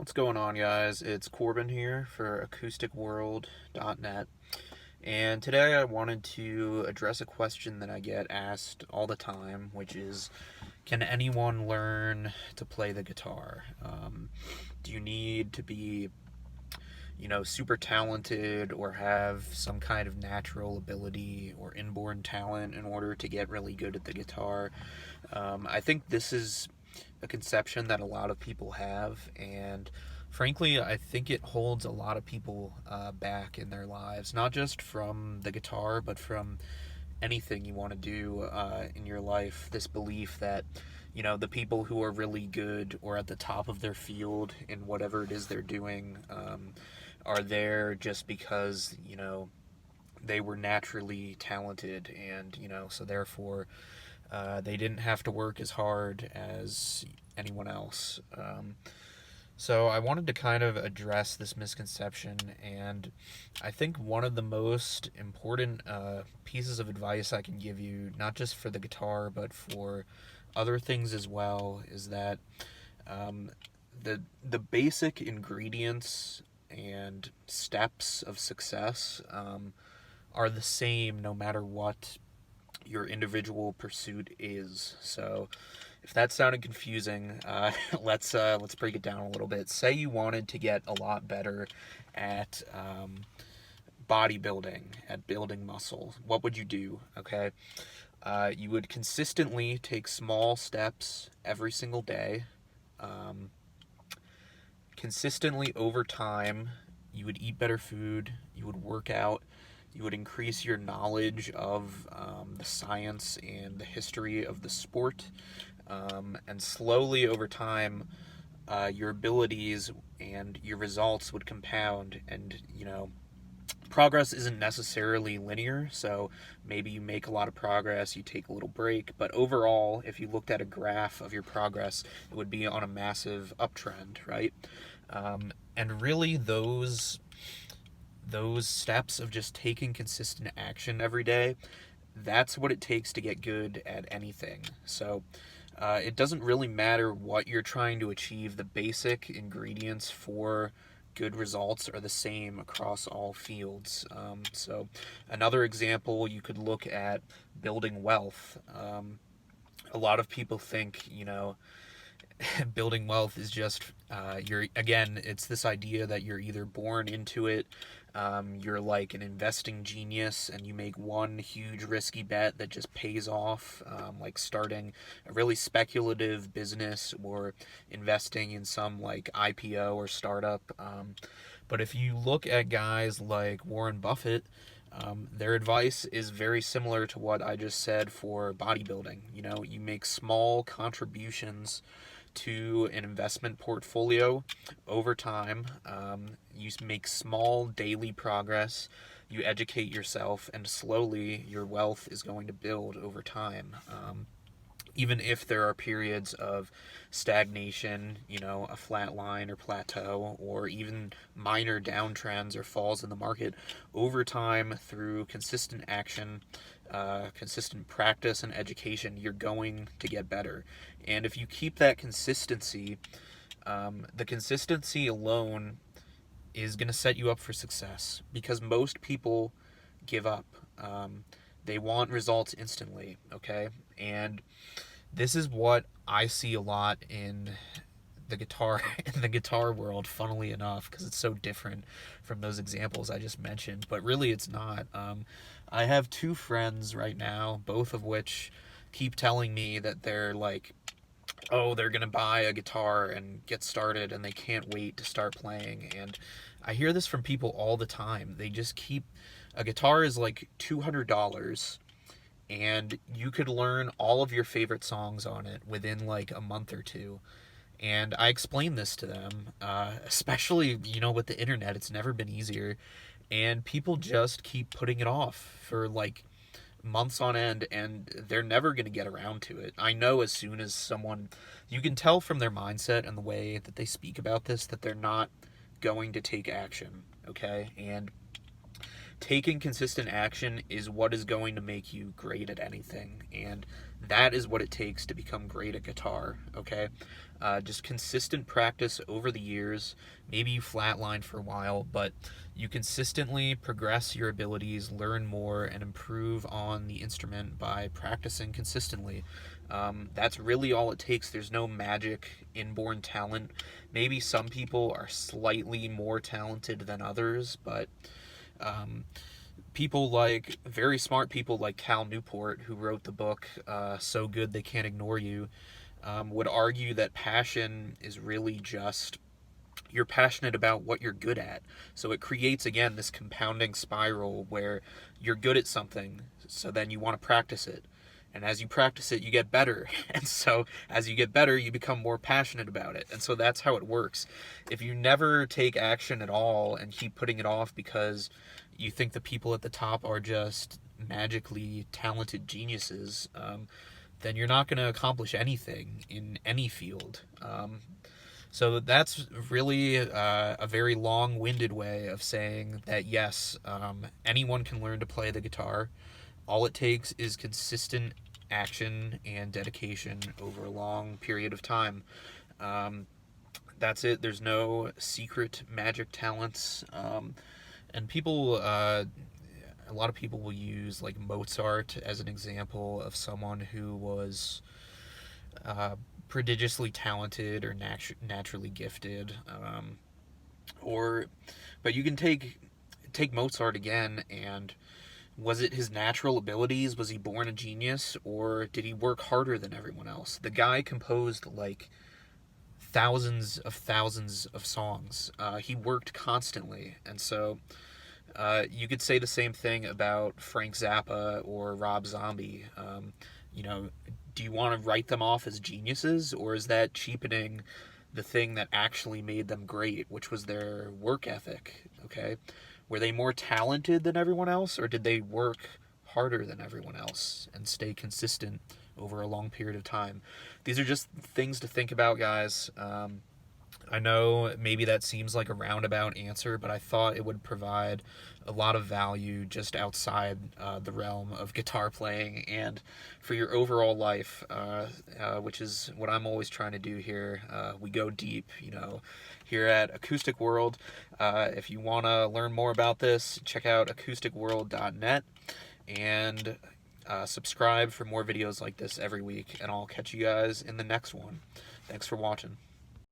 What's going on, guys? It's Corbin here for AcousticWorld.net, and today I wanted to address a question that I get asked all the time, which is, can anyone learn to play the guitar? Do you need to be, super talented or have some kind of natural ability or inborn talent in order to get really good at the guitar? I think this is a conception that a lot of people have, and frankly, I think it holds a lot of people back in their lives, not just from the guitar, but from anything you want to do in your life. This belief that, the people who are really good or at the top of their field in whatever it is they're doing are there just because, they were naturally talented, and, so therefore they didn't have to work as hard as anyone else. So I wanted to kind of address this misconception, and I think one of the most important pieces of advice I can give you, not just for the guitar but for other things as well, is that um, the basic ingredients and steps of success are the same no matter what your individual pursuit is. So, if that sounded confusing, let's break it down a little bit. Say you wanted to get a lot better at bodybuilding, at building muscle. What would you do? Okay, you would consistently take small steps every single day. Um, Consistently over time, you would eat better food. You would work out. You would increase your knowledge of the science and the history of the sport, and slowly over time, your abilities and your results would compound. And progress isn't necessarily linear, so maybe you make a lot of progress, you take a little break, but overall, if you looked at a graph of your progress, it would be on a massive uptrend, right? And really, those steps of just taking consistent action every day, that's what it takes to get good at anything. So it doesn't really matter what you're trying to achieve, the basic ingredients for good results are the same across all fields. So another example, you could look at building wealth. A lot of people think, building wealth is just you're, again, it's this idea that you're either born into it, you're like an investing genius and you make one huge risky bet that just pays off, like starting a really speculative business or investing in some like IPO or startup. But if you look at guys like Warren Buffett, their advice is very similar to what I just said for bodybuilding. You make small contributions to an investment portfolio over time. You make small daily progress. You educate yourself, and slowly your wealth is going to build over time. Even if there are periods of stagnation, a flat line or plateau, or even minor downtrends or falls in the market, over time, through consistent action, consistent practice and education, you're going to get better. And if you keep that consistency, the consistency alone is going to set you up for success, because most people give up. They want results instantly, okay? And this is what I see a lot in the guitar in the guitar world, funnily enough, because it's so different from those examples I just mentioned, but really it's not. I have two friends right now, both of which keep telling me that they're like, oh, they're gonna buy a guitar and get started and they can't wait to start playing. And I hear this from people all the time. They just keep, a guitar is like $200, and you could learn all of your favorite songs on it within like a month or two. And I explain this to them, especially, with the internet, it's never been easier. And people just keep putting it off for like months on end, and they're never going to get around to it. I know as soon as someone, you can tell from their mindset and the way that they speak about this that they're not going to take action, okay? And taking consistent action is what is going to make you great at anything, and that is what it takes to become great at guitar. Okay, just consistent practice over the years. Maybe you flatline for a while, but you consistently progress your abilities, learn more, and improve on the instrument by practicing consistently. That's really all it takes. There's no magic inborn talent. Maybe some people are slightly more talented than others, but um, people like very smart people like Cal Newport, who wrote the book So Good They Can't Ignore You, would argue that passion is really just you're passionate about what you're good at. So it creates, again, this compounding spiral where you're good at something, so then you want to practice it. And as you practice it, you get better. And so as you get better, you become more passionate about it. And so that's how it works. If you never take action at all and keep putting it off because you think the people at the top are just magically talented geniuses, then you're not going to accomplish anything in any field. So that's really a very long-winded way of saying that yes, anyone can learn to play the guitar. All it takes is consistent action and dedication over a long period of time. That's it. There's no secret magic talents. And people, a lot of people will use like Mozart as an example of someone who was prodigiously talented or naturally gifted, or but you can take Mozart again, and was it his natural abilities? Was he born a genius, or did he work harder than everyone else? The guy composed like thousands of songs. He worked constantly, and so you could say the same thing about Frank Zappa or Rob Zombie. You know, do you want to write them off as geniuses, or is that cheapening the thing that actually made them great, which was their work ethic? Okay, were they more talented than everyone else, or did they work harder than everyone else and stay consistent over a long period of time? These are just things to think about, guys. I know maybe that seems like a roundabout answer, but I thought it would provide a lot of value just outside the realm of guitar playing and for your overall life, which is what I'm always trying to do here. We go deep, here at Acoustic World. If you want to learn more about this, check out acousticworld.net and subscribe for more videos like this every week, and I'll catch you guys in the next one. Thanks for watching.